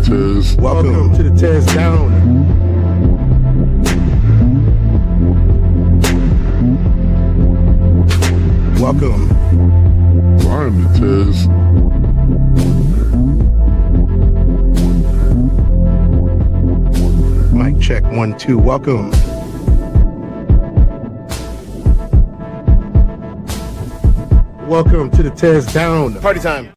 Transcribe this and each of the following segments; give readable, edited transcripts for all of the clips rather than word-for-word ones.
Tez. Welcome to the TezDown. Welcome. Find me, Tez. Mic check 1 2. Welcome. Welcome to the TezDown. Party time.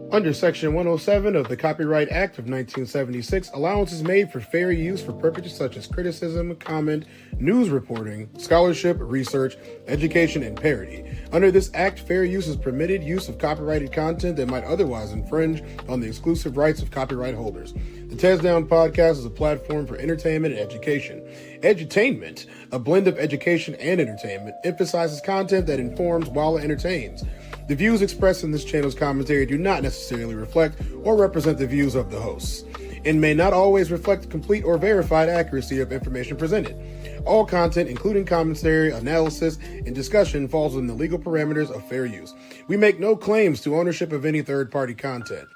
Under Section 107 of the Copyright Act of 1976, allowance is made for fair use for purposes such as criticism, comment, news reporting, scholarship, research, education, and parody. Under this act, fair use is permitted use of copyrighted content that might otherwise infringe on the exclusive rights of copyright holders. The TezDown podcast is a platform for entertainment and education. Edutainment, a blend of education and entertainment, emphasizes content that informs while it entertains. The views expressed in this channel's commentary do not necessarily reflect or represent the views of the hosts, and may not always reflect complete or verified accuracy of information presented. All content, including commentary, analysis, and discussion, falls within the legal parameters of fair use. We make no claims to ownership of any third-party content.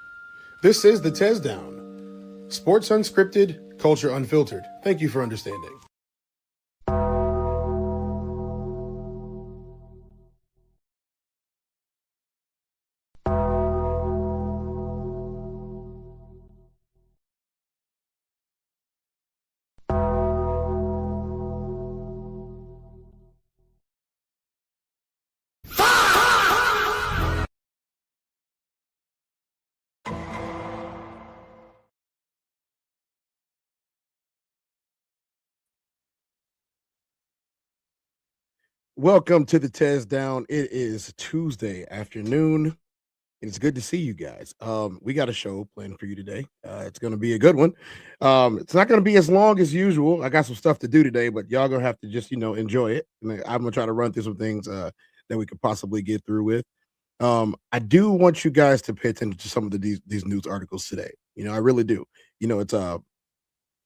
This is the TezDown. Sports unscripted, culture unfiltered. Thank you for understanding. Welcome to the TezDown. It is Tuesday afternoon. It's good to see you guys. We got a show planned for you today. It's going to be a good one. It's not going to be as long as usual. I got some stuff to do today, but y'all going to have to just, enjoy it. And I'm going to try to run through some things that we could possibly get through with. I do want you guys to pay attention to some of these news articles today. I really do.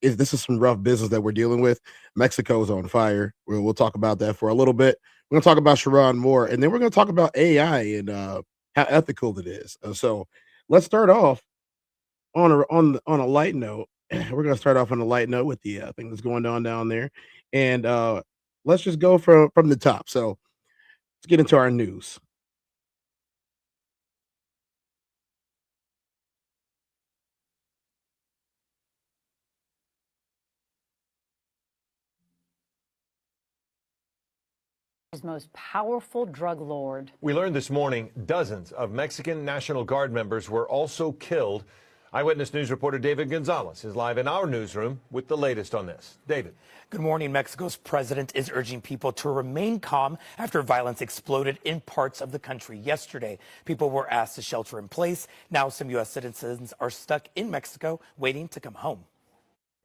This is some rough business that we're dealing with. Mexico is on fire. We'll talk about that for a little bit. We're going to talk about Sharon more, and then we're going to talk about AI and how ethical it is. So let's start off on a light note. We're going to start off on a light note with the thing that's going on down there, and let's just go from the top. So let's get into our news. Most powerful drug lord. We learned this morning dozens of Mexican National Guard members were also killed. Eyewitness News reporter David Gonzalez is live in our newsroom with the latest on this. David. Good morning. Mexico's president is urging people to remain calm after violence exploded in parts of the country yesterday. People were asked to shelter in place. Now some U.S. citizens are stuck in Mexico waiting to come home.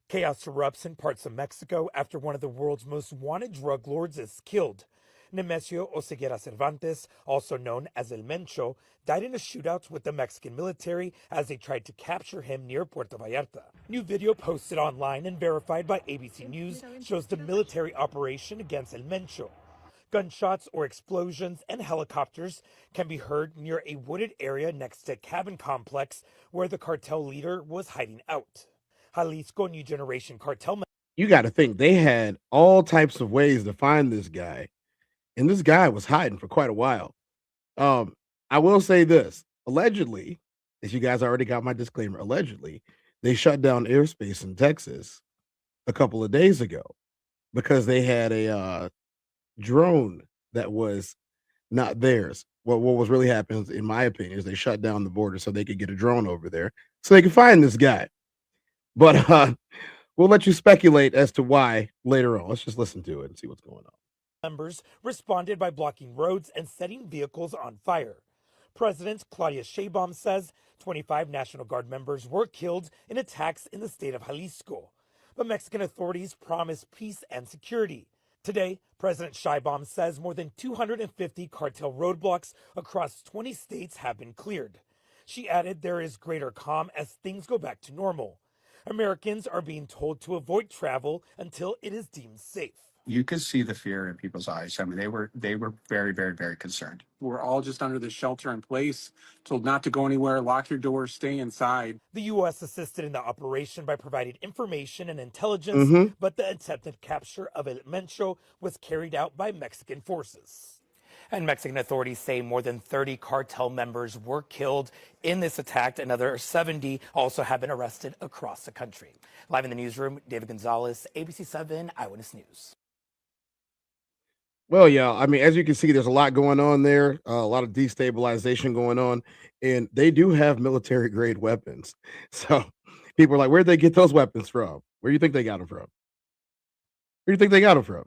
Chaos erupts in parts of Mexico after one of the world's most wanted drug lords is killed. Nemesio Oseguera Cervantes, also known as El Mencho, died in a shootout with the Mexican military as they tried to capture him near Puerto Vallarta. New video posted online and verified by ABC News shows the military operation against El Mencho. Gunshots or explosions and helicopters can be heard near a wooded area next to a cabin complex where the cartel leader was hiding out. Jalisco New Generation cartel. You got to think they had all types of ways to find this guy. And this guy was hiding for quite a while. I will say this. Allegedly, as you guys already got my disclaimer, allegedly, they shut down airspace in Texas a couple of days ago because they had a drone that was not theirs. What was really happening, in my opinion, is they shut down the border so they could get a drone over there so they could find this guy. But we'll let you speculate as to why later on. Let's just listen to it and see what's going on. Members responded by blocking roads and setting vehicles on fire. President Claudia Sheinbaum says 25 National Guard members were killed in attacks in the state of Jalisco. But Mexican authorities promise peace and security. Today, President Sheinbaum says more than 250 cartel roadblocks across 20 states have been cleared. She added there is greater calm as things go back to normal. Americans are being told to avoid travel until it is deemed safe. you could see the fear in people's eyes. I mean, they were very, very, very concerned. We're all just under the shelter in place, told not to go anywhere, lock your doors, stay inside. The U.S. assisted in the operation by providing information and intelligence, Mm-hmm. but the attempted capture of El Mencho was carried out by Mexican forces. And Mexican authorities say more than 30 cartel members were killed in this attack. Another 70 also have been arrested across the country. Live in the newsroom, David Gonzalez, ABC 7 Eyewitness News. Well, yeah, I mean, as you can see, there's a lot going on there, a lot of destabilization going on, and they do have military grade weapons. So people are like, where'd they get those weapons from? Where do you think they got them from? Where do you think they got them from?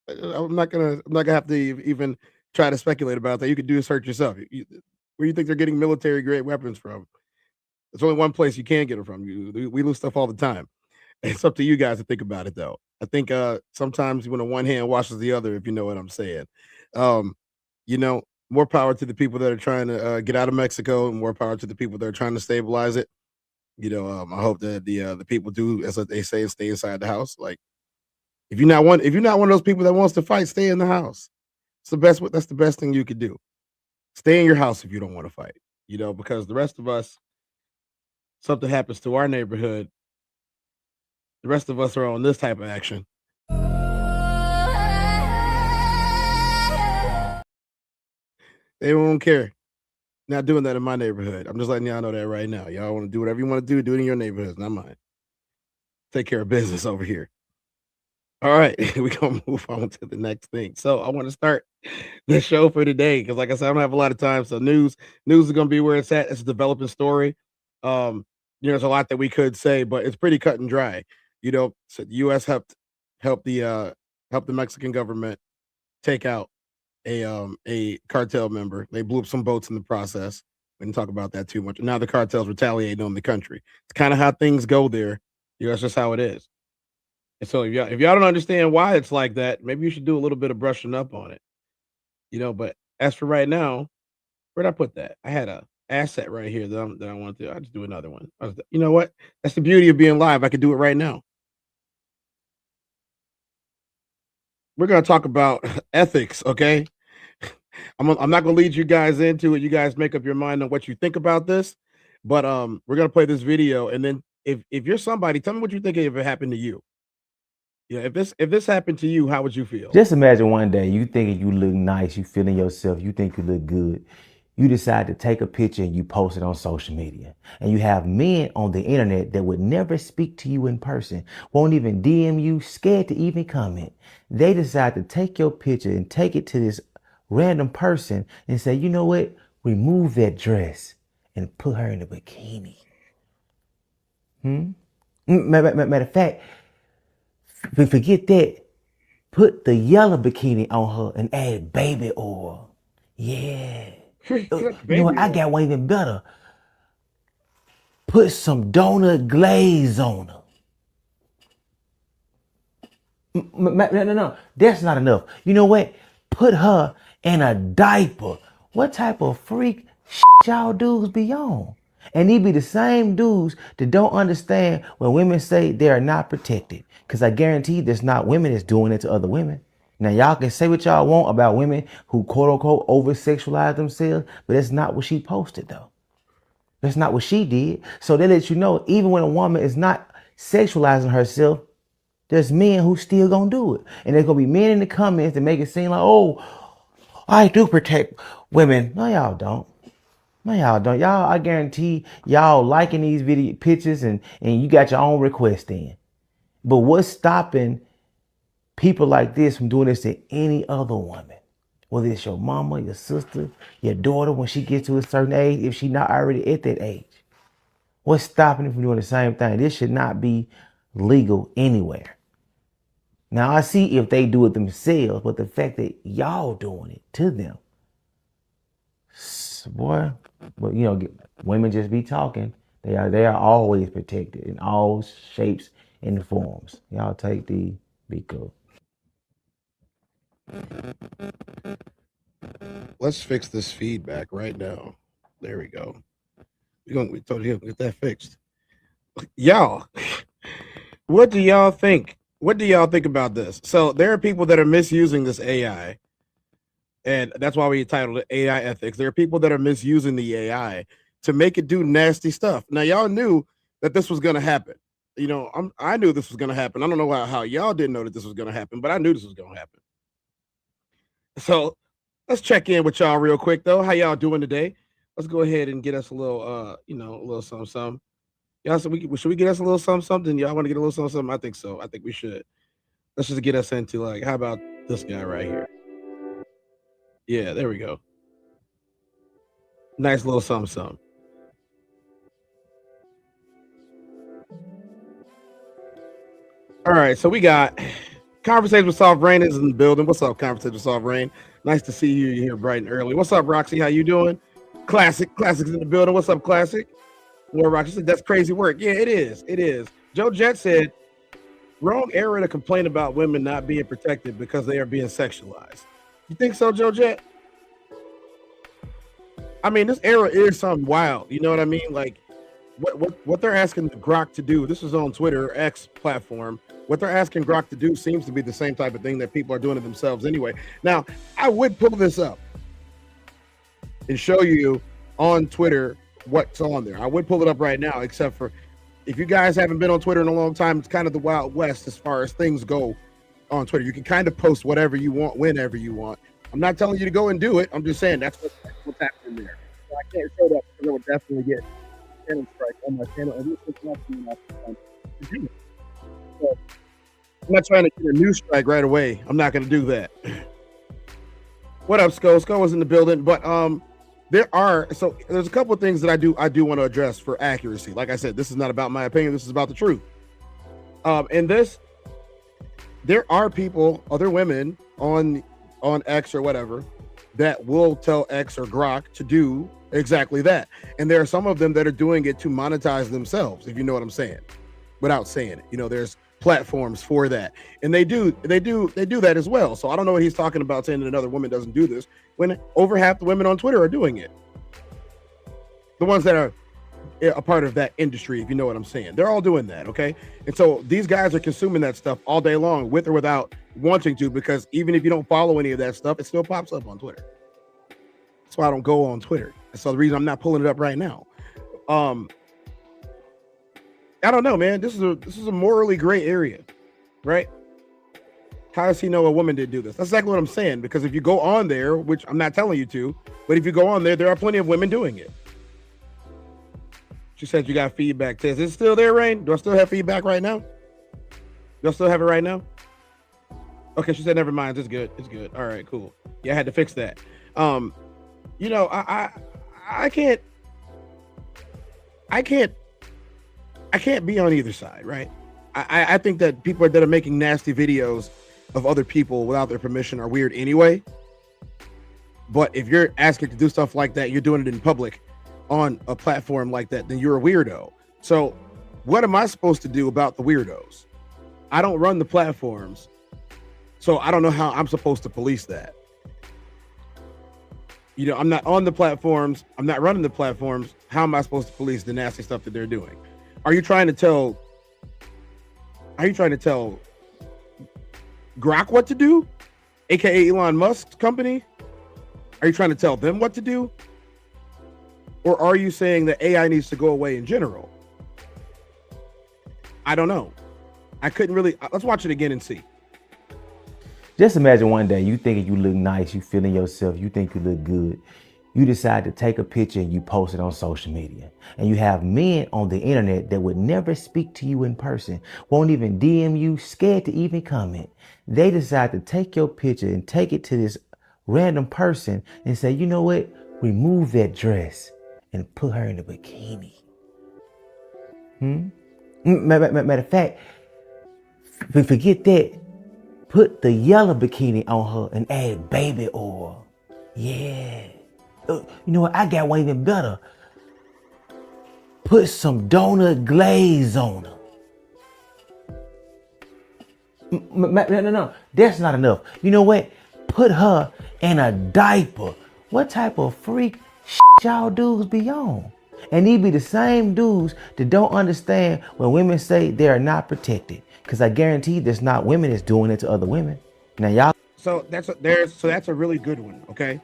I'm not gonna have to even try to speculate about that. You could do a search yourself. Where do you think they're getting military grade weapons from? There's only one place you can get them from. We lose stuff all the time. It's up to you guys to think about it, though. I think sometimes when the one hand washes the other, if you know what I'm saying. Um, more power to the people that are trying to get out of Mexico, and more power to the people that are trying to stabilize it. I hope that the people do as they say, and stay inside the house. Like if you're not one of those people that wants to fight, stay in the house. That's the best thing you could do. Stay in your house if you don't want to fight. Because the rest of us, something happens to our neighborhood, the rest of us are on this type of action. They won't care. Not doing that in my neighborhood. I'm just letting y'all know that right now. Y'all want to do whatever you want to do it in your neighborhoods, not mine. Take care of business over here. All right, we're gonna move on to the next thing. So I want to start the show for today because, like I said, I don't have a lot of time. So news is gonna be where it's at. It's a developing story. There's a lot that we could say, but it's pretty cut and dry. So the U.S. help the Mexican government take out a cartel member. They blew up some boats in the process. We didn't talk about that too much. Now the cartel's retaliating on the country. It's kind of how things go there. That's just how it is. And so if y'all don't understand why it's like that, maybe you should do a little bit of brushing up on it. But as for right now, where'd I put that? I had a asset right here that I wanted to. I'll just do another one. You know what? That's the beauty of being live. I could do it right now. We're gonna talk about ethics, okay? I'm not gonna lead you guys into it. You guys make up your mind on what you think about this. But we're gonna play this video, and then if you're somebody, tell me what you think if it happened to you. Yeah, if this happened to you, how would you feel? Just imagine one day you thinking you look nice, you feeling yourself, you think you look good. You decide to take a picture and you post it on social media. And you have men on the internet that would never speak to you in person, won't even DM you, scared to even comment. They decide to take your picture and take it to this random person and say, you know what? Remove that dress and put her in a bikini. Matter of fact, forget that. Put the yellow bikini on her and add baby oil. Yeah. You know what? I got one even better. Put some donut glaze on her. No. That's not enough. You know what? Put her in a diaper. What type of freak y'all dudes be on? And these be the same dudes that don't understand when women say they are not protected. Because I guarantee there's not women that's doing it to other women. Now, y'all can say what y'all want about women who quote unquote over-sexualize themselves, but that's not what she posted, though. That's not what she did. So they let you know, even when a woman is not sexualizing herself, there's men who still gonna do it. And there's gonna be men in the comments that make it seem like, oh, I do protect women. No, y'all don't. No, y'all don't. Y'all, I guarantee y'all liking these video pictures and you got your own request in. But what's stopping people like this from doing this to any other woman? Whether it's your mama, your sister, your daughter, when she gets to a certain age, if she's not already at that age. What's stopping them from doing the same thing? This should not be legal anywhere. Now, I see if they do it themselves, but the fact that y'all doing it to them, boy, but women just be talking. They are always protected in all shapes and forms. Y'all take the be cool. Let's fix this feedback right now. There we go. We told you to get that fixed. Y'all, what do y'all think What do y'all think about this? So there are people that are misusing this AI, and that's why we titled it AI ethics. There are people that are misusing the AI to make it do nasty stuff. Now y'all knew that this was going to happen. You know, I knew this was going to happen. I don't know how y'all didn't know that this was going to happen, but I knew this was going to happen. So let's check in with y'all real quick though. How y'all doing today? Let's go ahead and get us a little, a little something, something. Y'all, so should we get us a little something, something? Y'all want to get a little something, something? I think so. I think we should. Let's just get us into like, how about this guy right here? Yeah, there we go. Nice little something, something. All right, so we got Conversation with Soft Rain is in the building. What's up, Conversation with Soft Rain? Nice to see you here bright and early. What's up, Roxy? How you doing? Classics in the building. What's up, Classic? Well, Roxy said that's crazy work. Yeah, it is. It is. Joe Jet said, wrong era to complain about women not being protected because they are being sexualized. You think so, Joe Jet? I mean, this era is something wild. You know what I mean? Like, what they're asking Grok to do. This is on Twitter, X platform. What they're asking Grok to do seems to be the same type of thing that people are doing to themselves anyway. Now, I would pull this up and show you on Twitter what's on there. I would pull it up right now, except for if you guys haven't been on Twitter in a long time, it's kind of the Wild West as far as things go on Twitter. You can kind of post whatever you want, whenever you want. I'm not telling you to go and do it. I'm just saying that's what's happening there. So I can't show that because I would definitely get channel strike on my channel. And so I'm not trying to get a news strike right away. I'm not going to do that. What up, Sko? Sko was in the building, but there's a couple of things that I do want to address for accuracy. Like I said, this is not about my opinion. This is about the truth. There are people, other women on X or whatever, that will tell X or Grok to do exactly that. And there are some of them that are doing it to monetize themselves, if you know what I'm saying, without saying it. You know, there's platforms for that, and they do that as well. So I don't know what he's talking about saying that another woman doesn't do this when over half the women on Twitter are doing it. The ones that are a part of that industry, if you know what I'm saying, they're all doing that. Okay. And so these guys are consuming that stuff all day long, with or without wanting to, because even if you don't follow any of that stuff, it still pops up on Twitter. That's why I don't go on Twitter. So the reason I'm not pulling it up right now. I don't know, man. This is a morally gray area, right? How does he know a woman did do this? That's exactly what I'm saying. Because if you go on there, which I'm not telling you to, but if you go on there, there are plenty of women doing it. She said you got feedback. Tez, is it still there, Rain? Do I still have feedback right now? Do I still have it right now? Okay, she said never mind. It's good. It's good. All right, cool. Yeah, I had to fix that. You know, I can't be on either side, right? I think that people that are making nasty videos of other people without their permission are weird anyway. But if you're asking to do stuff like that, you're doing it in public on a platform like that, then you're a weirdo. So what am I supposed to do about the weirdos? I don't run the platforms, so I don't know how I'm supposed to police that. You know, I'm not on the platforms. I'm not running the platforms. How am I supposed to police the nasty stuff that they're doing? Are you trying to tell Grok what to do? AKA Elon Musk's company? Are you trying to tell them what to do? Or are you saying that AI needs to go away in general? I don't know. I couldn't really. Let's watch it again and see. Just imagine one day you thinking you look nice, you feeling yourself, you think you look good. You decide to take a picture and you post it on social media. And you have men on the internet that would never speak to you in person, won't even DM you, scared to even comment. They decide to take your picture and take it to this random person and say, you know what? Remove that dress and put her in a bikini. Matter of fact, forget that. Put the yellow bikini on her and add baby oil. Yeah. You know what? I got one even better. Put some donut glaze on her. No. That's not enough. You know what? Put her in a diaper. What type of freak y'all dudes be on? And these be the same dudes that don't understand when women say they are not protected. Because I guarantee there's not women that's doing it to other women. Now y'all. So that's a really good one. Okay,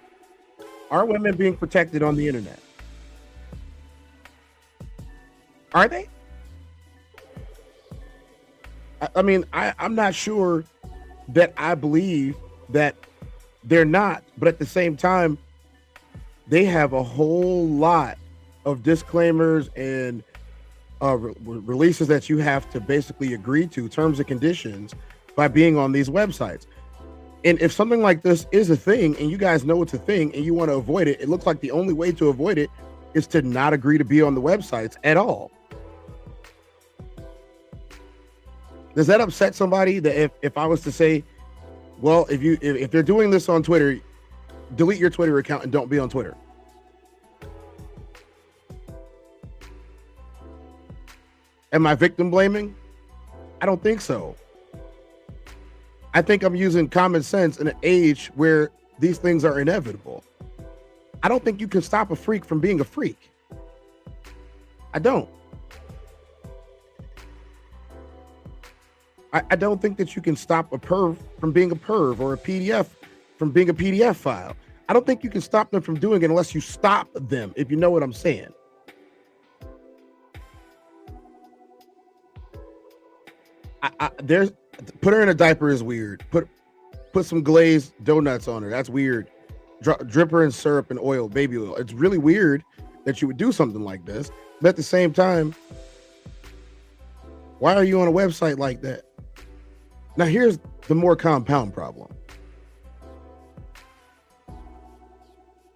are women being protected on the internet? Are they? I mean, I'm not sure that I believe that they're not, but at the same time, they have a whole lot of disclaimers and releases that you have to basically agree to, terms and conditions, by being on these websites. And if something like this is a thing and you guys know it's a thing and you want to avoid it, it looks like the only way to avoid it is to not agree to be on the websites at all. Does that upset somebody that if I was to say, well, if they're doing this on Twitter, delete your Twitter account and don't be on Twitter? Am I victim blaming? I don't think so. I think I'm using common sense in an age where these things are inevitable. I don't think you can stop a freak from being a freak. I don't. I don't think that you can stop a perv from being a perv or a PDF from being a PDF file. I don't think you can stop them from doing it unless you stop them, if you know what I'm saying. There's put her in a diaper is weird. Put some glazed donuts on her. That's weird. Drip her in syrup and oil, baby oil. It's really weird that you would do something like this. But at the same time, why are you on a website like that? Now, here's the more compound problem.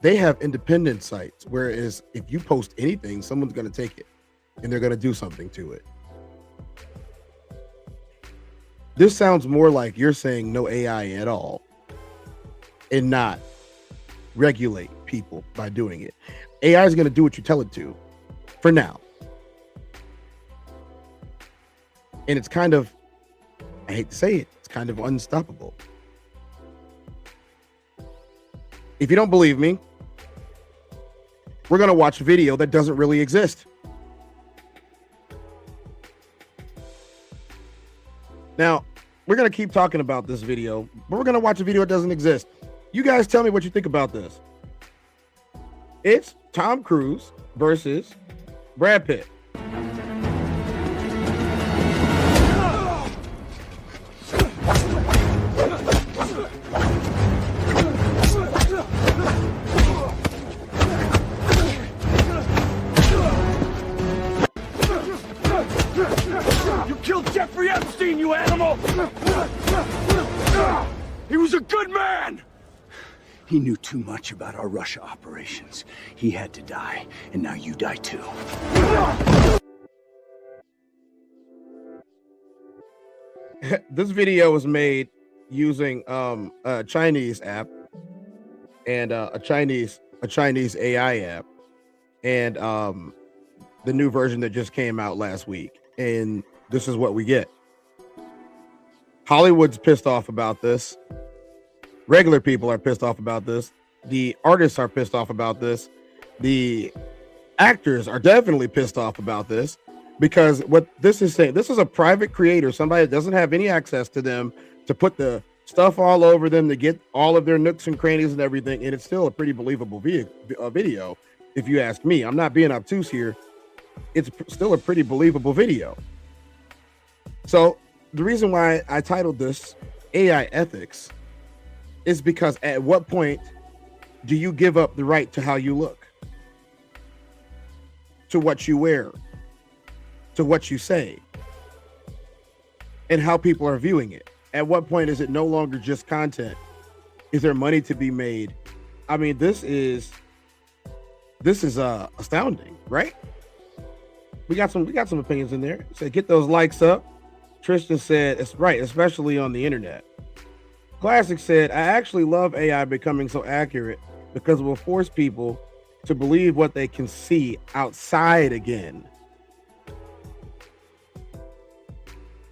They have independent sites, whereas if you post anything, someone's going to take it and they're going to do something to it. This sounds more like you're saying no AI at all and not regulate people by doing it. AI is going to do what you tell it to for now. And it's kind of, I hate to say it, it's kind of unstoppable. If you don't believe me, we're going to watch a video that doesn't really exist. Now, we're going to keep talking about this video, but we're going to watch a video that doesn't exist. You guys tell me what you think about this. It's Tom Cruise versus Brad Pitt. You killed Jeffrey Epstein, you animal! He was a good man! He knew too much about our Russia operations. He had to die, and now you die too. This video was made using a Chinese app and a Chinese AI app, and the new version that just came out last week. And this is what we get. Hollywood's pissed off about this. Regular people are pissed off about this. The artists are pissed off about this. The actors are definitely pissed off about this, because what this is saying, this is a private creator, somebody that doesn't have any access to them to put the stuff all over them, to get all of their nooks and crannies and everything. And it's still a pretty believable video, if you ask me. I'm not being obtuse here. It's still a pretty believable video. So the reason why I titled this AI Ethics is because at what point do you give up the right to how you look, to what you wear, to what you say, and how people are viewing it? At what point is it no longer just content? Is there money to be made? I mean, this is astounding, right? We got some opinions in there. Said get those likes up. Tristan said it's right, especially on the internet. Classic said, I actually love AI becoming so accurate because it will force people to believe what they can see outside again.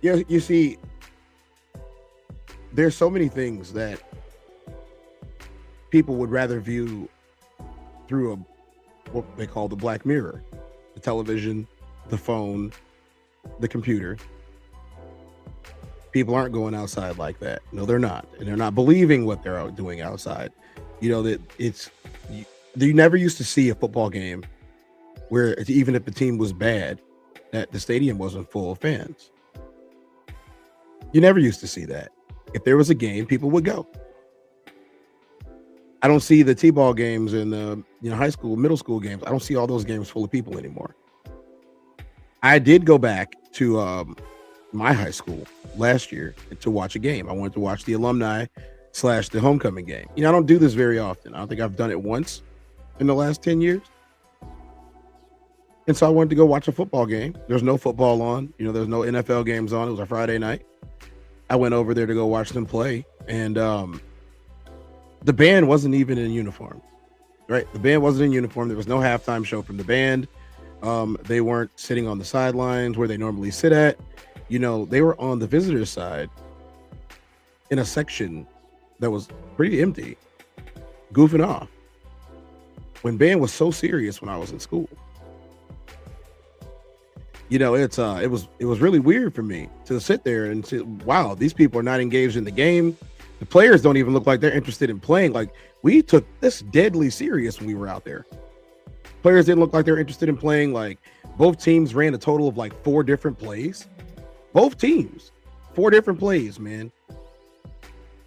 Yeah, you see, there's so many things that people would rather view through what they call the black mirror, the television, the phone, the computer. People aren't going outside like that. No, they're not. And they're not believing what they're out doing outside. You know, that you never used to see a football game where even if the team was bad, that the stadium wasn't full of fans. You never used to see that. If there was a game, people would go. I don't see the T-ball games and the high school, middle school games. I don't see all those games full of people anymore. I did go back to my high school last year to watch a game. I wanted to watch the alumni / the homecoming game. I don't do this very often. I don't think I've done it once in the last 10 years. And so I wanted to go watch a football game. There's no football on. There's no NFL games on. It was a Friday night. I went over there to go watch them play. And the band wasn't even in uniform, right? The band wasn't in uniform. There was no halftime show from the band. They weren't sitting on the sidelines where they normally sit at. They were on the visitor side in a section that was pretty empty, goofing off. When band was so serious when I was in school. It was really weird for me to sit there and say, wow, these people are not engaged in the game. The players don't even look like they're interested in playing. Like, we took this deadly serious when we were out there. Players didn't look like they're interested in playing. Like, both teams ran a total of like 4 different plays. Both teams, 4 different plays, man.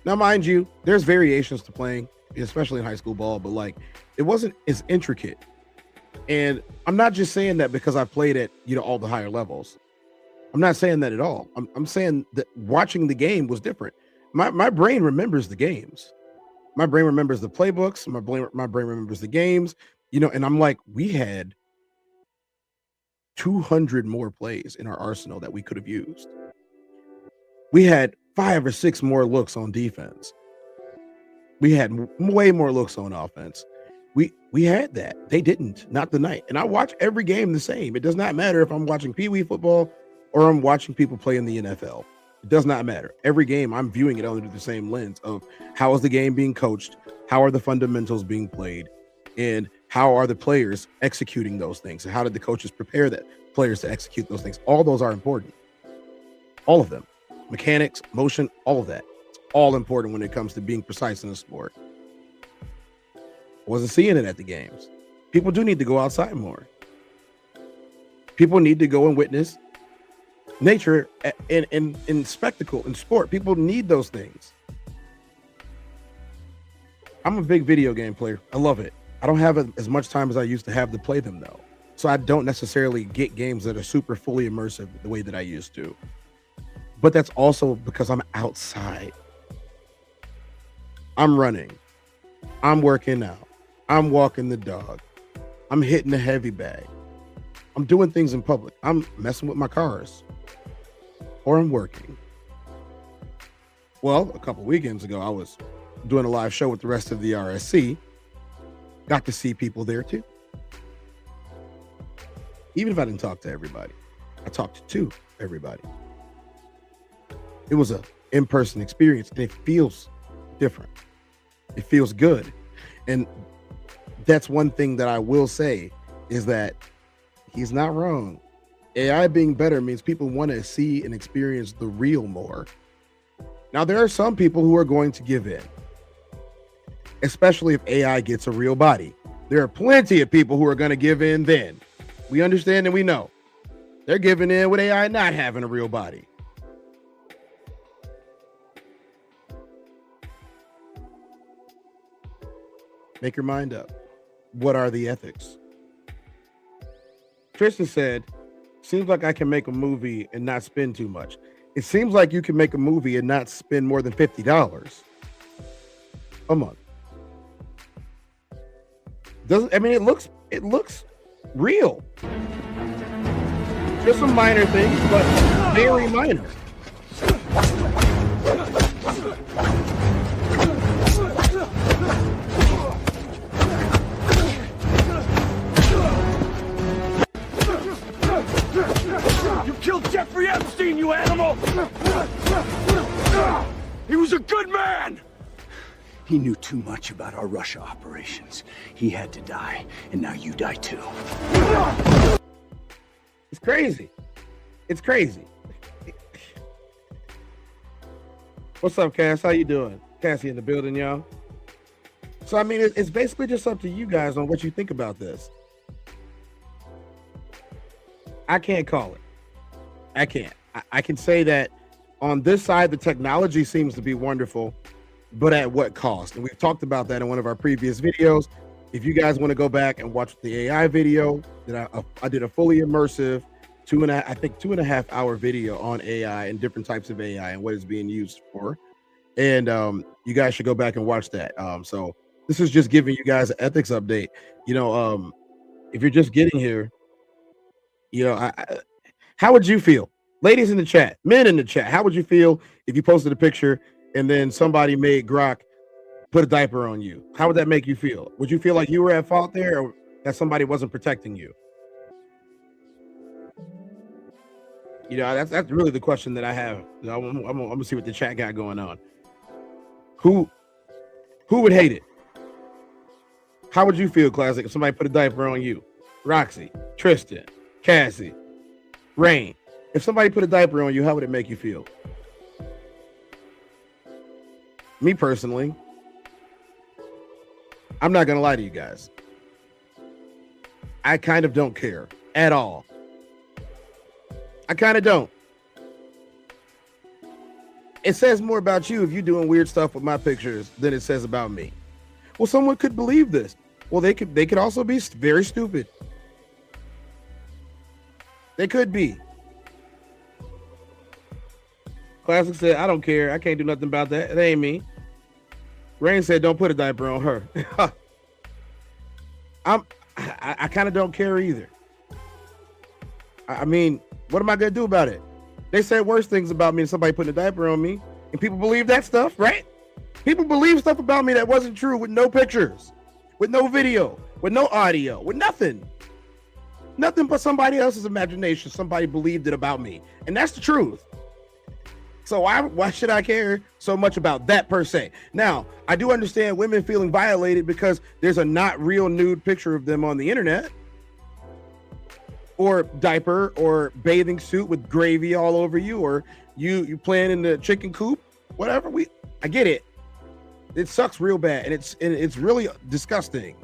Now, mind you, there's variations to playing, especially in high school ball, but like, it wasn't as intricate. And I'm not just saying that because I played at, all the higher levels. I'm not saying that at all. I'm saying that watching the game was different. My brain remembers the games. My brain remembers the playbooks. My brain remembers the games, and I'm like, we had 200 more plays in our arsenal that we could have used. We had 5 or 6 more looks on defense. We had way more looks on offense. We had that. They didn't, not tonight. And I watch every game the same. It does not matter if I'm watching Pee Wee football or I'm watching people play in the NFL. It does not matter. Every game, I'm viewing it under the same lens of how is the game being coached? How are the fundamentals being played? And how are the players executing those things? And how did the coaches prepare the players to execute those things? All those are important. All of them. Mechanics, motion, all of that. It's all important when it comes to being precise in the sport. Wasn't seeing it at the games. People do need to go outside more. People need to go and witness nature in spectacle, in sport. People need those things. I'm a big video game player. I love it. I don't have as much time as I used to have to play them, though. So I don't necessarily get games that are super fully immersive the way that I used to. But that's also because I'm outside. I'm running. I'm working out. I'm walking the dog. I'm hitting the heavy bag. I'm doing things in public. I'm messing with my cars. Or I'm working. Well, a couple weekends ago, I was doing a live show with the rest of the RSC. Got to see people there too. Even if I didn't talk to everybody, I talked to everybody. It was an in-person experience, and it feels different. It feels good. And that's one thing that I will say is that he's not wrong. AI being better means people want to see and experience the real more. Now, there are some people who are going to give in, especially if AI gets a real body. There are plenty of people who are going to give in then. We understand and we know. They're giving in with AI not having a real body. Make your mind up. What are the ethics? Tristan said, seems like I can make a movie and not spend too much. It seems like you can make a movie and not spend more than $50 a month. It looks real. Just some minor things, but very minor. You killed Jeffrey Epstein, you animal! He was a good man! He knew too much about our Russia operations. He had to die, and now you die too. It's crazy. It's crazy. What's up, Cass? How you doing? Cassie in the building, y'all. So, I mean, it's basically just up to you guys on what you think about this. I can't call it. I can't. I can say that on this side, the technology seems to be wonderful, but at what cost? And we've talked about that in one of our previous videos. If you guys want to go back and watch the AI video that I did a fully immersive 2.5 hour video on AI and different types of AI and what it's being used for. And you guys should go back and watch that. So this is just giving you guys an ethics update. If you're just getting here, how would you feel? Ladies in the chat, men in the chat, how would you feel if you posted a picture and then somebody made Grok put a diaper on you? How would that make you feel? Would you feel like you were at fault there or that somebody wasn't protecting you? That's really the question that I have. I'm gonna see what the chat got going on. Who would hate it? How would you feel, Classic, if somebody put a diaper on you? Roxy, Tristan, Cassie, Rain. If somebody put a diaper on you, how would it make you feel? Me personally, I'm not gonna lie to you guys. I kind of don't care at all. I kind of don't. It says more about you if you're doing weird stuff with my pictures than it says about me. Well, someone could believe this. Well, they could also be very stupid. They could be. Classic said, I don't care. I can't do nothing about that. It ain't me. Rain said, don't put a diaper on her. I kind of don't care either. I mean, what am I going to do about it? They said worse things about me than somebody putting a diaper on me. And people believe that stuff, right? People believe stuff about me that wasn't true with no pictures, with no video, with no audio, with nothing. Nothing but somebody else's imagination. Somebody believed it about me. And that's the truth. So why should I care so much about that per se? Now, I do understand women feeling violated because there's a not real nude picture of them on the internet. Or diaper or bathing suit with gravy all over you, or you playing in the chicken coop, whatever. I get it. It sucks real bad, and it's really disgusting.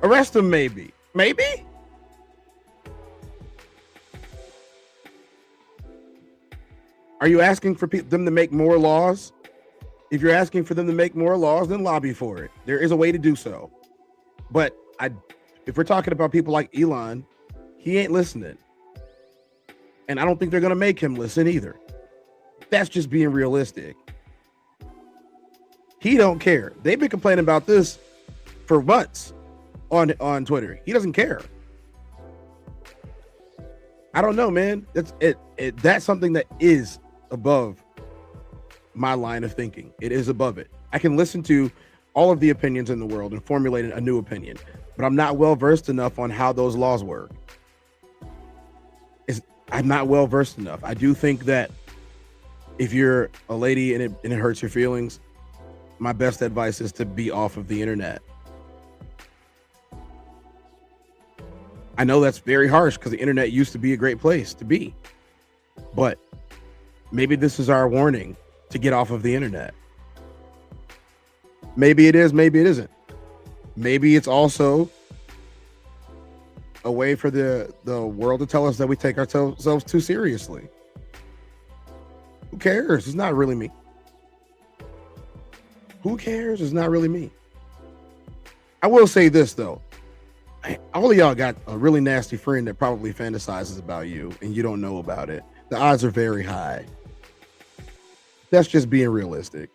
Arrest them, maybe. Are you asking for them to make more laws? If you're asking for them to make more laws, then lobby for it. There is a way to do so. But if we're talking about people like Elon, he ain't listening. And I don't think they're going to make him listen either. That's just being realistic. He don't care. They've been complaining about this for months on Twitter. He doesn't care. I don't know, man. That's something that is above my line of thinking. It is above it. I can listen to all of the opinions in the world and formulate a new opinion, but I'm not well versed enough on how those laws work. I'm not well versed enough. I do think that if you're a lady and it hurts your feelings, my best advice is to be off of the internet. I know that's very harsh because the internet used to be a great place to be, but maybe this is our warning to get off of the internet. Maybe it is, maybe it isn't. Maybe it's also a way for the world to tell us that we take ourselves too seriously. Who cares? It's not really me. Who cares? It's not really me. I will say this, though. All of y'all got a really nasty friend that probably fantasizes about you and you don't know about it. The odds are very high. That's just being realistic.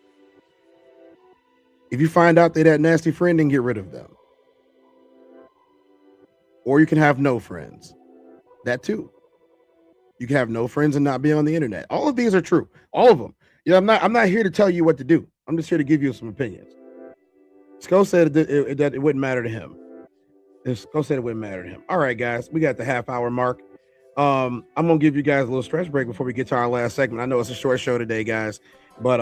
If you find out they're that nasty friend, then get rid of them. Or you can have no friends. That too. You can have no friends and not be on the internet. All of these are true. All of them. Yeah, I'm not here to tell you what to do. I'm just here to give you some opinions. Sko said that it wouldn't matter to him. Sko said it wouldn't matter to him. All right, guys, we got the half-hour mark. I'm gonna give you guys a little stretch break before we get to our last segment. I know it's a short show today, guys, but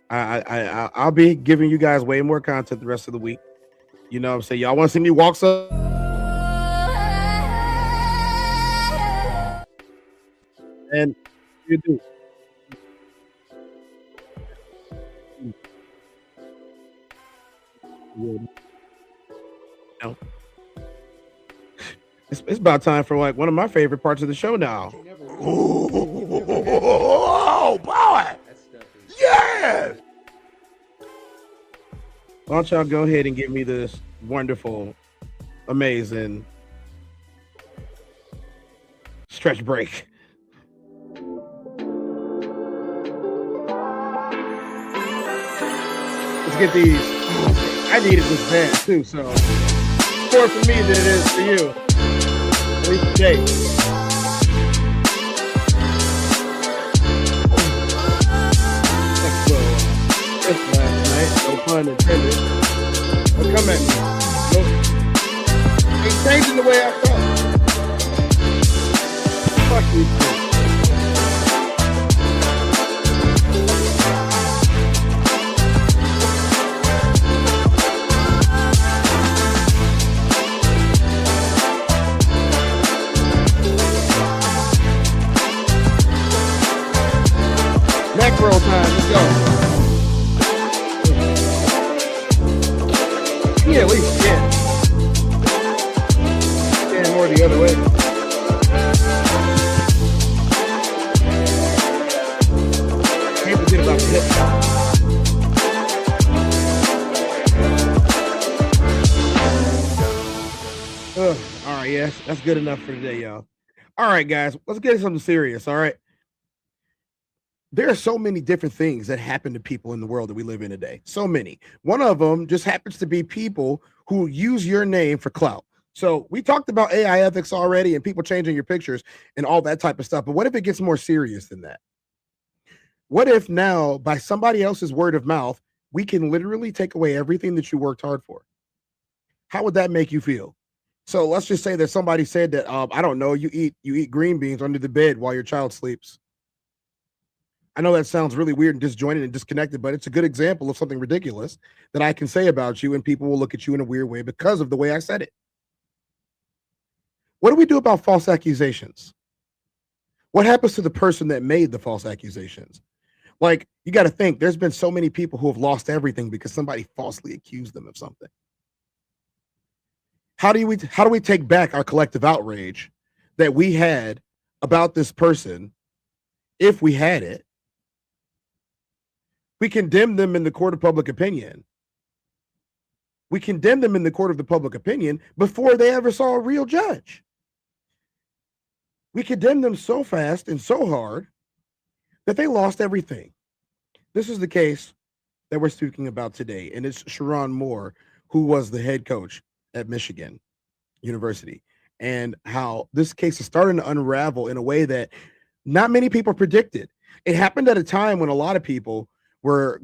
I'll be giving you guys way more content the rest of the week. You know what I'm saying? Y'all want to see me walk some? And you do. You know, it's about time for like one of my favorite parts of the show now. Oh, boy! Yes! Why don't y'all go ahead and give me this wonderful, amazing stretch break. Let's get these. I needed this bad too, so more for me than it is for you. At least today. This last night, no pun intended. But come at me. No, ain't changing the way I felt. Fuck these things. Macro time, let's go. Yeah, at least, yeah. Yeah, more the other way. Can't forget about the hip hop. All right, yes, that's good enough for today, y'all. All right, guys, let's get into something serious, all right? There are so many different things that happen to people in the world that we live in today. So many. One of them just happens to be people who use your name for clout. So we talked about AI ethics already and people changing your pictures and all that type of stuff. But what if it gets more serious than that? What if now, by somebody else's word of mouth, we can literally take away everything that you worked hard for? How would that make you feel? So let's just say that somebody said that, I don't know, you eat green beans under the bed while your child sleeps. I know that sounds really weird and disjointed and disconnected, but it's a good example of something ridiculous that I can say about you, and people will look at you in a weird way because of the way I said it. What do we do about false accusations? What happens to the person that made the false accusations? Like, you got to think, there's been so many people who have lost everything because somebody falsely accused them of something. How do we take back our collective outrage that we had about this person, if we had it? We condemn them in the court of public opinion. We condemn them in the court of the public opinion before they ever saw a real judge. We condemn them so fast and so hard that they lost everything. This is the case that we're speaking about today, and it's Sharon Moore, who was the head coach at Michigan University, and how this case is starting to unravel in a way that not many people predicted. It happened at a time when a lot of people were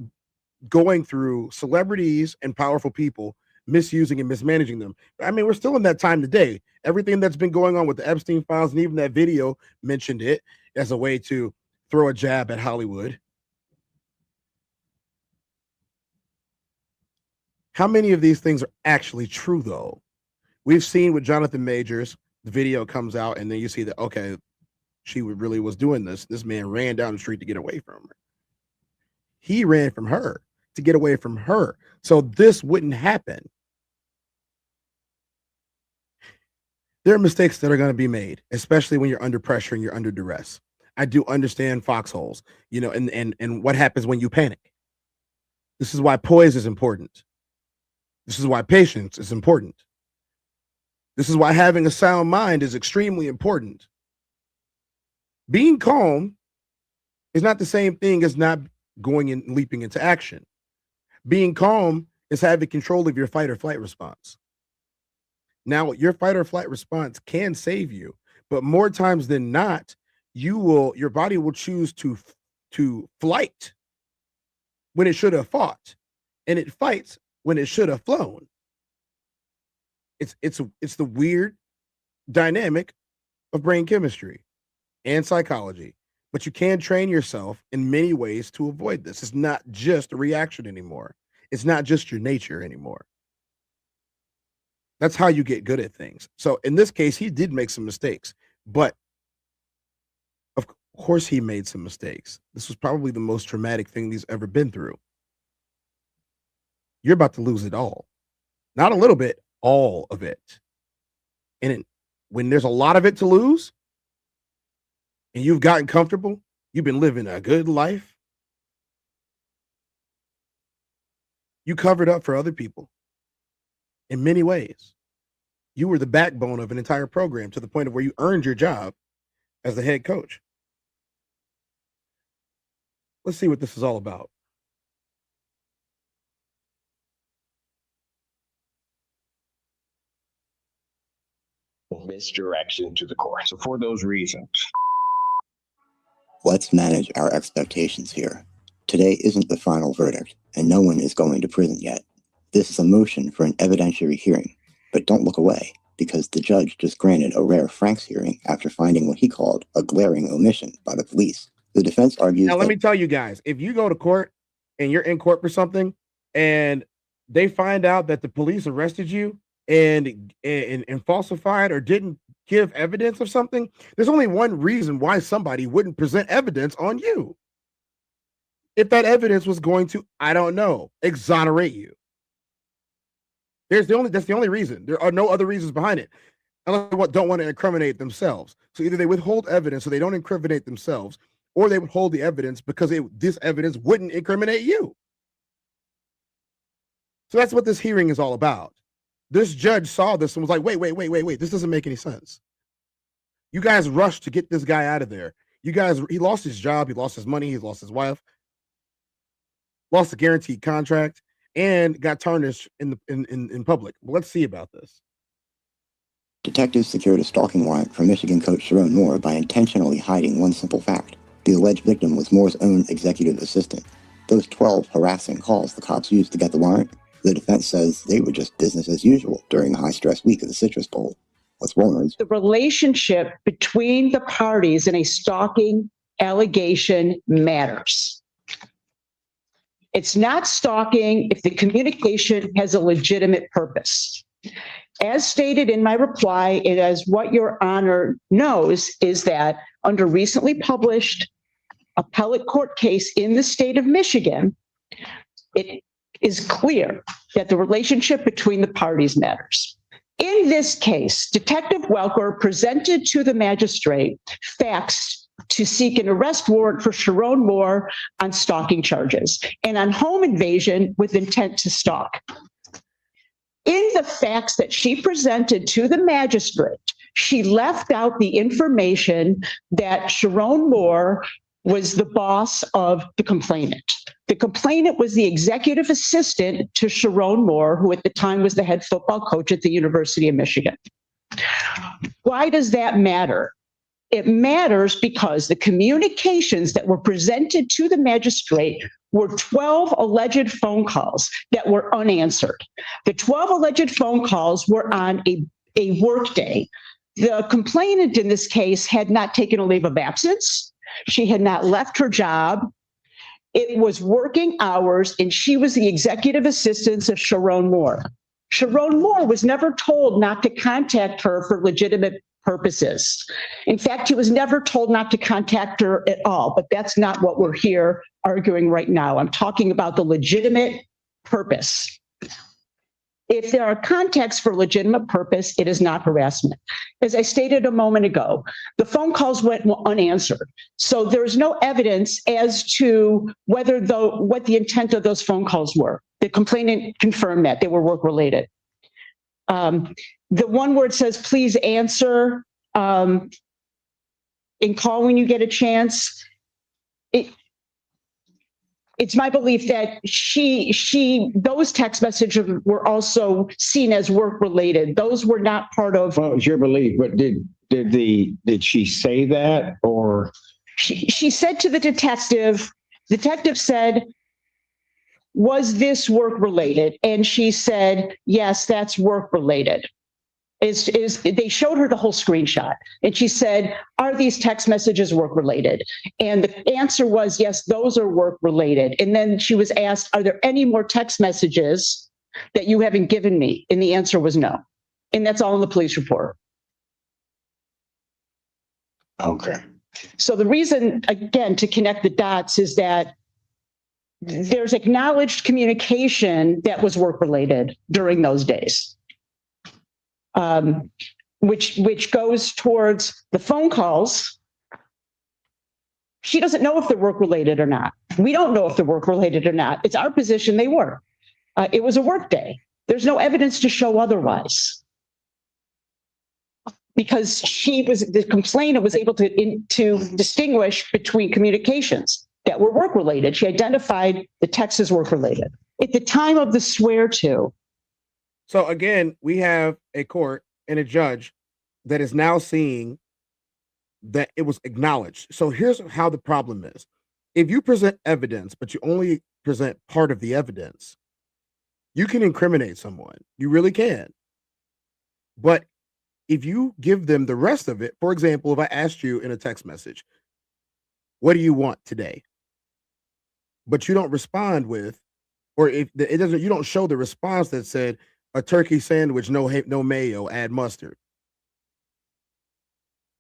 going through celebrities and powerful people misusing and mismanaging them. I mean, we're still in that time today. Everything that's been going on with the Epstein files, and even that video mentioned it as a way to throw a jab at Hollywood. How many of these things are actually true, though? We've seen with Jonathan Majors, the video comes out, and then you see that, okay, she really was doing this. This man ran down the street to get away from her. He ran from her to get away from her. So this wouldn't happen. There are mistakes that are going to be made, especially when you're under pressure and you're under duress. I do understand foxholes, and what happens when you panic. This is why poise is important. This is why patience is important. This is why having a sound mind is extremely important. Being calm is not the same thing as not going and leaping into action. Being calm is having control of your fight or flight response. Now, your fight or flight response can save you, but more times than not, your body will choose to flight when it should have fought, and it fights when it should have flown. It's the weird dynamic of brain chemistry and psychology. But you can train yourself in many ways to avoid this. It's not just a reaction anymore. It's not just your nature anymore. That's how you get good at things. So in this case, he did make some mistakes, but of course he made some mistakes. This was probably the most traumatic thing he's ever been through. You're about to lose it all. Not a little bit, all of it. And when there's a lot of it to lose and you've gotten comfortable, you've been living a good life, you covered up for other people in many ways. You were the backbone of an entire program to the point of where you earned your job as the head coach. Let's see what this is all about. Misdirection to the court. So for those reasons, let's manage our expectations here. Today isn't the final verdict, and no one is going to prison yet. This is a motion for an evidentiary hearing, but don't look away, because the judge just granted a rare Franks hearing after finding what he called a glaring omission by the police. The defense argues now, let me tell you guys, if you go to court and you're in court for something and they find out that the police arrested you and falsified or didn't give evidence of something, there's only one reason why somebody wouldn't present evidence on you. If that evidence was going to, I don't know, exonerate you. That's the only reason. There are no other reasons behind it. Unless they don't want to incriminate themselves. So either they withhold evidence so they don't incriminate themselves, or they withhold the evidence because this evidence wouldn't incriminate you. So that's what this hearing is all about. This judge saw this and was like, wait, this doesn't make any sense. You guys rushed to get this guy out of there. He lost his job, he lost his money, he lost his wife, lost a guaranteed contract, and got tarnished in public. Let's see about this. Detectives secured a stalking warrant for Michigan coach Sharon Moore by intentionally hiding one simple fact. The alleged victim was Moore's own executive assistant. Those 12 harassing calls the cops used to get the warrant, the defense says they were just business as usual during the high-stress week of the Citrus Bowl. Let's warn. The relationship between the parties in a stalking allegation matters. It's not stalking if the communication has a legitimate purpose. As stated in my reply, and as what Your Honor knows, is that under recently published appellate court case in the state of Michigan, it is clear that the relationship between the parties matters. In this case, Detective Welker presented to the magistrate facts to seek an arrest warrant for Sharon Moore on stalking charges and on home invasion with intent to stalk. In the facts that she presented to the magistrate, she left out the information that Sharon Moore was the boss of the complainant. The complainant was the executive assistant to Sharon Moore, who at the time was the head football coach at the University of Michigan. Why does that matter? It matters because the communications that were presented to the magistrate were 12 alleged phone calls that were unanswered. The 12 alleged phone calls were on a work day. The complainant in this case had not taken a leave of absence. She had not left her job. It was working hours, and she was the executive assistant of Sharon Moore. Sharon Moore was never told not to contact her for legitimate purposes. In fact, he was never told not to contact her at all, but that's not what we're here arguing right now. I'm talking about the legitimate purpose. If there are contacts for legitimate purpose, it is not harassment. As I stated a moment ago, the phone calls went unanswered. So there's no evidence as to what the intent of those phone calls were. The complainant confirmed that they were work-related. The one where it says, please answer and call when you get a chance. It's my belief that those text messages were also seen as work-related. Those were not part of. Well, it's your belief, but did she say that, or? She said to the detective said, was this work-related? And she said, yes, that's work-related. They showed her the whole screenshot, and she said, are these text messages work-related? And the answer was, yes, those are work-related. And then she was asked, are there any more text messages that you haven't given me? And the answer was no. And that's all in the police report. Okay. So the reason, again, to connect the dots is that there's acknowledged communication that was work-related during those days, which goes towards the phone calls. She doesn't know if they're work-related or not. We don't know if they're work-related or not. It's our position they were. It was a work day. There's no evidence to show otherwise. Because the complainant was able to distinguish between communications that were work-related. She identified the text as work-related. At the time of the swear-to. So again, we have a court and a judge that is now seeing that it was acknowledged. So here's how the problem is. If you present evidence, but you only present part of the evidence, you can incriminate someone. You really can. But if you give them the rest of it, for example, if I asked you in a text message, what do you want today? But you don't respond with, or if it doesn't, you don't show the response that said a turkey sandwich, no mayo, add mustard.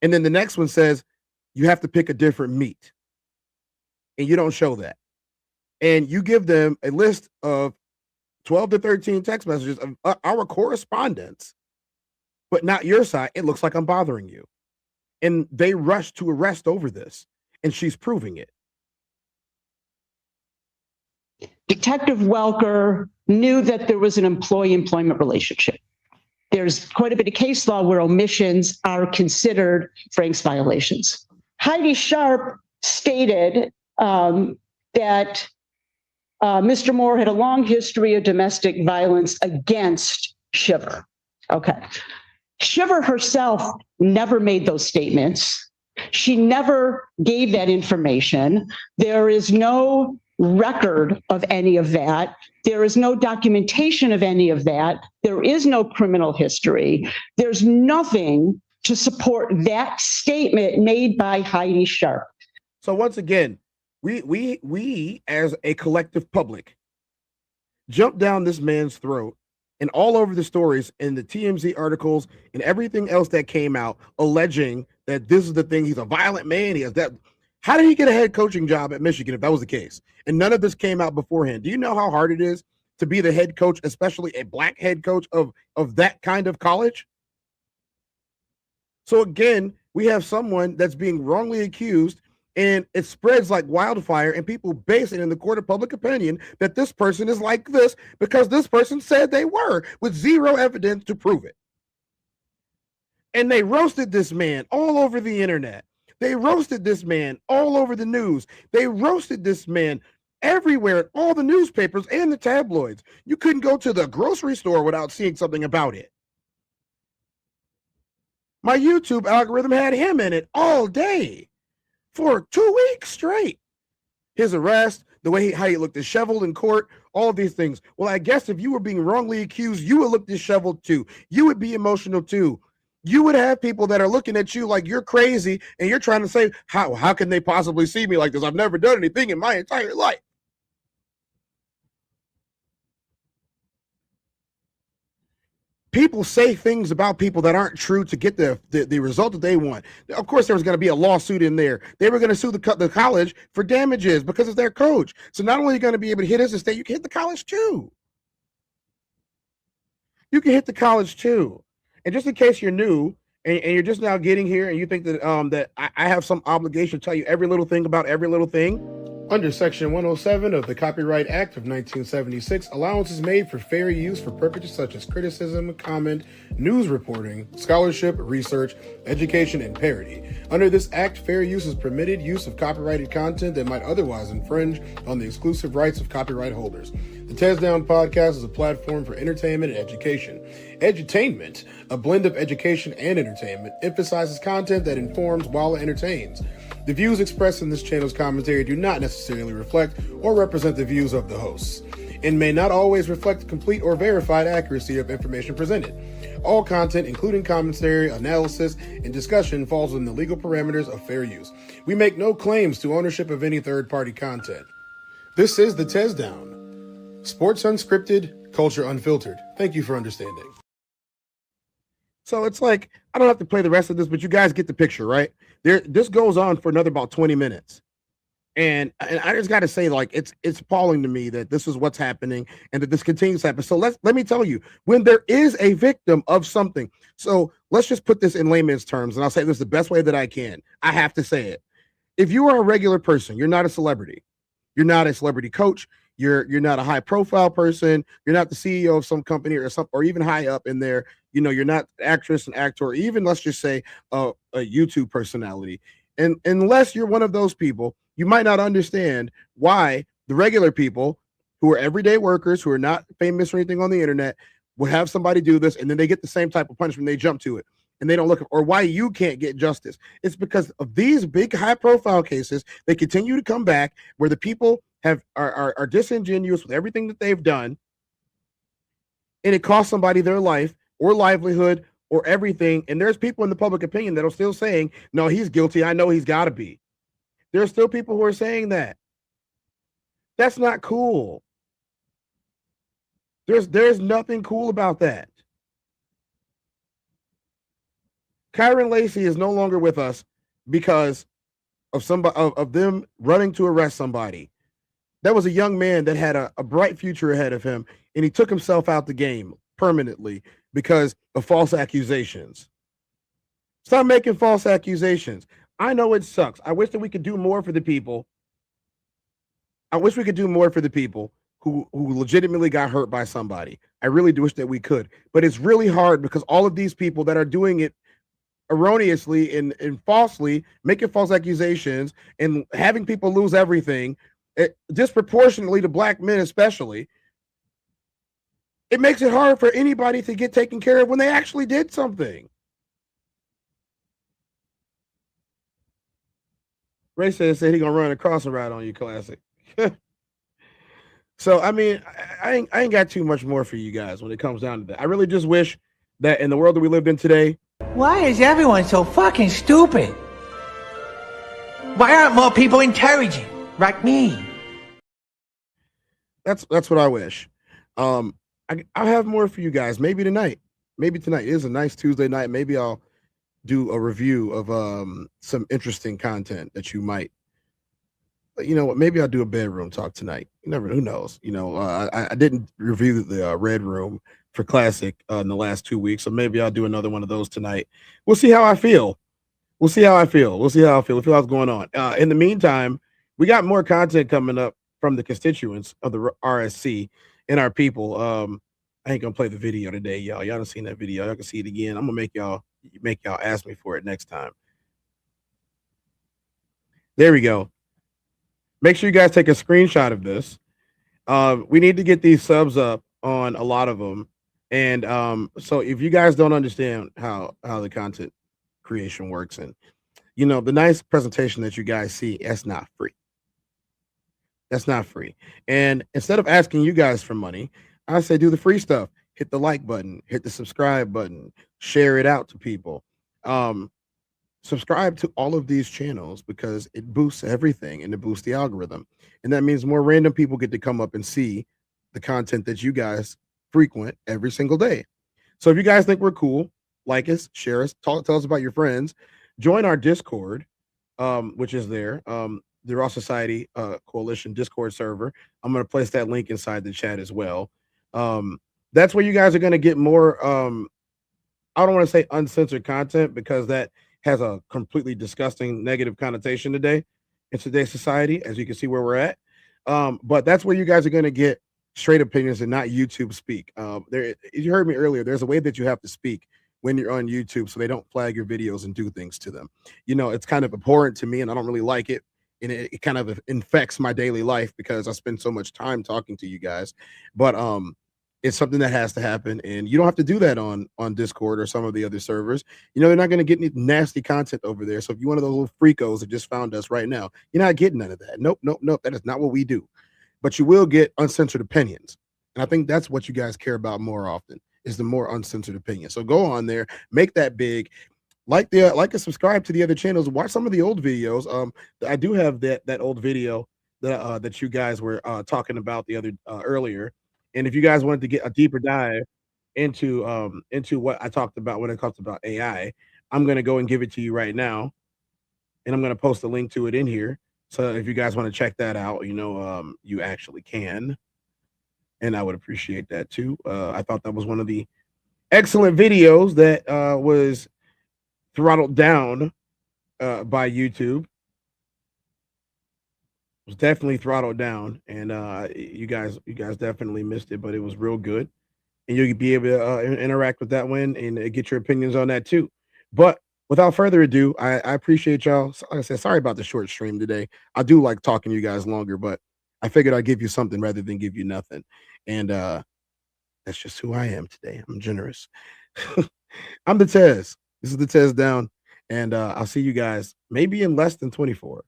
And then the next one says you have to pick a different meat. And you don't show that. And you give them a list of 12 to 13 text messages of our correspondence, but not your side. It looks like I'm bothering you. And they rush to arrest over this. And she's proving it. Detective Welker knew that there was an employee-employment relationship. There's quite a bit of case law where omissions are considered Frank's violations. Heidi Sharp stated that Mr. Moore had a long history of domestic violence against Shiver. Okay. Shiver herself never made those statements. She never gave that information. There is no record of any of that. There is no documentation of any of that. There is no criminal history. There's nothing to support that statement made by Heidi Sharp. So once again, we as a collective public jump down this man's throat, and all over the stories and the TMZ articles and everything else that came out alleging that this is the thing. He's a violent man. He has that. How did he get a head coaching job at Michigan if that was the case? And none of this came out beforehand. Do you know how hard it is to be the head coach, especially a black head coach of that kind of college? So again, we have someone that's being wrongly accused, and it spreads like wildfire, and people base it in the court of public opinion that this person is like this because this person said they were, with zero evidence to prove it. And they roasted this man all over the internet. They roasted this man all over the news. They roasted this man everywhere, all the newspapers and the tabloids. You couldn't go to the grocery store without seeing something about it. My YouTube algorithm had him in it all day for 2 weeks straight. His arrest, the way how he looked disheveled in court, all of these things. Well, I guess if you were being wrongly accused, you would look disheveled too. You would be emotional too. You would have people that are looking at you like you're crazy, and you're trying to say, how can they possibly see me like this? I've never done anything in my entire life. People say things about people that aren't true to get the result that they want. Of course, there was going to be a lawsuit in there. They were going to sue the college for damages because it's their coach. So not only are you going to be able to hit his estate, you can hit the college too. You can hit the college too. And just in case you're new and you're just now getting here and you think that that I have some obligation to tell you every little thing about every little thing. Under Section 107 of the Copyright Act of 1976, allowance is made for fair use for purposes such as criticism, comment, news reporting, scholarship, research, education, and parody. Under this act, fair use is permitted use of copyrighted content that might otherwise infringe on the exclusive rights of copyright holders. The TezDown podcast is a platform for entertainment and education. Edutainment, a blend of education and entertainment, emphasizes content that informs while it entertains. The views expressed in this channel's commentary do not necessarily reflect or represent the views of the hosts, and may not always reflect complete or verified accuracy of information presented. All content, including commentary, analysis, and discussion, falls within the legal parameters of fair use. We make no claims to ownership of any third-party content. This is the TezDown. Sports unscripted, culture unfiltered. Thank you for understanding. So it's like, I don't have to play the rest of this, but you guys get the picture, right? This goes on for another about 20 minutes. And I just got to say, like, it's appalling to me that this is what's happening and that this continues to happen. So let me tell you, when there is a victim of something, so let's just put this in layman's terms, and I'll say this the best way that I can. I have to say it. If you are a regular person, you're not a celebrity. You're not a celebrity coach. You're not a high profile person. You're not the CEO of some company or even high up in there. You're not actress and actor, or even let's just say a YouTube personality. And unless you're one of those people, you might not understand why the regular people who are everyday workers who are not famous or anything on the internet will have somebody do this, and then they get the same type of punishment. They jump to it and they don't look, or why you can't get justice. It's because of these big high profile cases. They continue to come back where the people are disingenuous with everything that they've done, and it costs somebody their life or livelihood or everything. And there's people in the public opinion that are still saying, no, he's guilty. I know he's got to be. There's still people who are saying that. That's not cool. There's nothing cool about that. Kyron Lacey is no longer with us because of them running to arrest somebody. That was a young man that had a bright future ahead of him, and he took himself out the game permanently because of false accusations. Stop making false accusations. I know it sucks. I wish that we could do more for the people. I wish we could do more for the people who legitimately got hurt by somebody. I really do wish that we could, but it's really hard because all of these people that are doing it erroneously and falsely, making false accusations and having people lose everything, disproportionately to black men especially, it makes it hard for anybody to get taken care of when they actually did something. Ray said he gonna run a crossing route on you, classic. So I mean, I ain't got too much more for you guys when it comes down to that. I really just wish that in the world that we lived in today. Why is everyone so fucking stupid? Why aren't more people intelligent like me? That's what I wish. I'll have more for you guys. Maybe tonight. Maybe tonight. It is a nice Tuesday night. Maybe I'll do a review of some interesting content that you might. You know what? Maybe I'll do a bedroom talk tonight. Who knows? I didn't review the Red Room for Classic in the last 2 weeks, so maybe I'll do another one of those tonight. We'll see how I feel. If you feel what's going on. In the meantime, we got more content coming up from the constituents of the RSC and our people. I ain't gonna play the video today, y'all. Y'all done seen that video. Y'all can see it again. I'm gonna make y'all ask me for it next time. There we go. Make sure you guys take a screenshot of this. We need to get these subs up on a lot of them. And so if you guys don't understand how the content creation works, and the nice presentation that you guys see, that's not free. That's not free. And instead of asking you guys for money, I say do the free stuff. Hit the like button, hit the subscribe button, share it out to people. Subscribe to all of these channels because it boosts everything and it boosts the algorithm. And that means more random people get to come up and see the content that you guys frequent every single day. So if you guys think we're cool, like us, share us, tell us about your friends, join our Discord, which is there. The Raw Society Coalition Discord server. I'm going to place that link inside the chat as well. That's where you guys are going to get more, I don't want to say uncensored content because that has a completely disgusting negative connotation today in today's society, as you can see where we're at. But that's where you guys are going to get straight opinions and not YouTube speak. You heard me earlier. There's a way that you have to speak when you're on YouTube so they don't flag your videos and do things to them. It's kind of abhorrent to me and I don't really like it. And it kind of infects my daily life because I spend so much time talking to you guys. But it's something that has to happen, and you don't have to do that on Discord or some of the other servers. They're not going to get any nasty content over there. So if you're one of those little freakos that just found us right now, you're not getting none of that. Nope. That is not what we do. But you will get uncensored opinions. And I think that's what you guys care about more often is the more uncensored opinion. So go on there, make that big. Like and subscribe to the other channels. Watch some of the old videos. I do have that old video that you guys were talking about the other earlier. And if you guys wanted to get a deeper dive into what I talked about when I talked about AI, I'm going to go and give it to you right now. And I'm going to post a link to it in here So if you guys want to check that out, you actually can. And I would appreciate that too. I thought that was one of the excellent videos that was throttled down by YouTube. It was definitely throttled down, and you guys definitely missed it, but it was real good. And you'll be able to interact with that one and get your opinions on that too. But without further ado, I appreciate y'all. Like I said, sorry about the short stream today. I do like talking to you guys longer, but I figured I'd give you something rather than give you nothing. And that's just who I am today. I'm generous. I'm the Tez. This is the TezDown, and I'll see you guys maybe in less than 24.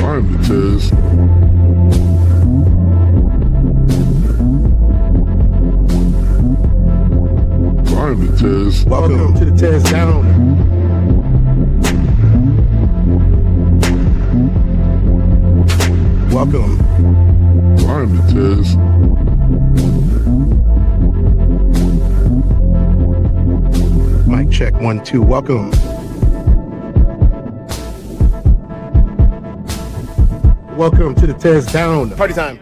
I'm the Tez. I'm the Tez. Welcome to the TezDown. Welcome. I'm the Tez. Mic check 1 2. Welcome. Welcome to the TezDown. Party time.